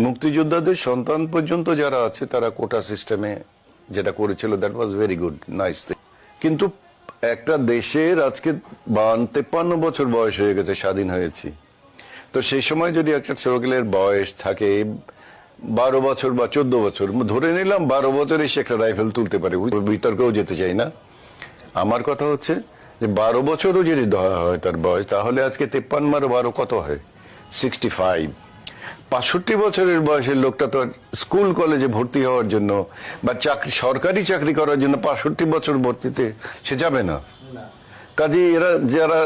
মুক্তিযোদ্ধাদের সন্তান পর্যন্ত যারা আছে তারা কোটা সিস্টেমে যেটা করেছিল, that was very good, nice thing. কিন্তু একটা দেশের আজকে 52-53 বছর বয়স হয়ে গেছে, স্বাধীন হয়েছি, তো সেই সময় যদি একটা ছেলের বয়স থাকে 12 বছর বা 14 বছর, ধরে নিলাম 12 বছর এসে একটা রাইফেল তুলতে পারে, বিতর্কেও যেতে চাই না। আমার কথা হচ্ছে যে 12 বছরও যদি ধরা হয় তার বয়স, তাহলে আজকে 53 আর 12 কত হয়? 65। 65 বছরের বয়সের লোকটা তো স্কুল কলেজে ভর্তি হওয়ার জন্য বা চাকরি, সরকারি চাকরি করার জন্য 65 বছর ভর্তিতে সে যাবে না। কাজে এরা যারা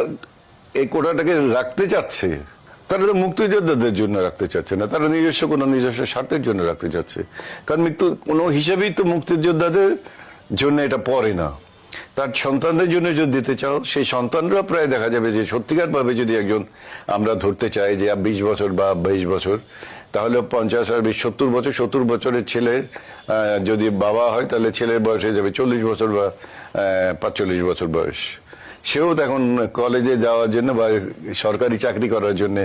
এই কোটাটাকে রাখতে চাচ্ছে, তারা তো মুক্তিযোদ্ধাদের জন্য রাখতে চাচ্ছে না, তারা নিজস্ব স্বার্থের জন্য রাখতে চাচ্ছে। কারণ মৃত্যু কোনো হিসাবেই তো মুক্তিযোদ্ধাদের জন্য এটা পড়ে না। তার সন্তানদের জন্য যদি দিতে চাও, সেই সন্তানরা প্রায় দেখা যাবে যে সত্যিকার ভাবে যদি একজন আমরা ধরতে চাই যে 20 বছর বা 22 বছর, তাহলে 50 আর 20 70 বছর, 70 বছরের ছেলের যদি বাবা হয়, তাহলে ছেলের বয়স হয়ে যাবে 40 বছর বা 45 বছর বয়স। সেও এখন কলেজে যাওয়ার জন্য বা সরকারি চাকরি করার জন্য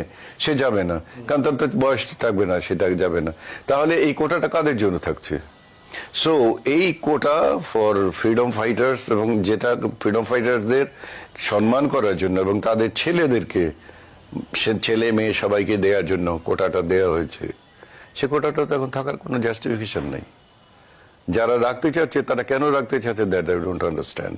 সে যাবে না, কারণ তার তো বয়স থাকবে না, সেটা যাবে না। তাহলে এই কোটাটা কাদের জন্য থাকছে? সো এই কোটা ফর ফ্রিডম ফাইটার্স, এবং যেটা ফ্রিডম ফাইটারদের সম্মান করার জন্য এবং তাদের ছেলেদেরকে, সে ছেলে মেয়ে সবাইকে দেওয়ার জন্য কোটাটা দেওয়া হয়েছে। সে কোটাটা তো এখন থাকার কোনো জাস্টিফিকেশন নেই। যারা রাখতে চাচ্ছে তারা কেন রাখতে চাচ্ছে, দ্যাট আই ডোন্ট আন্ডারস্ট্যান্ড।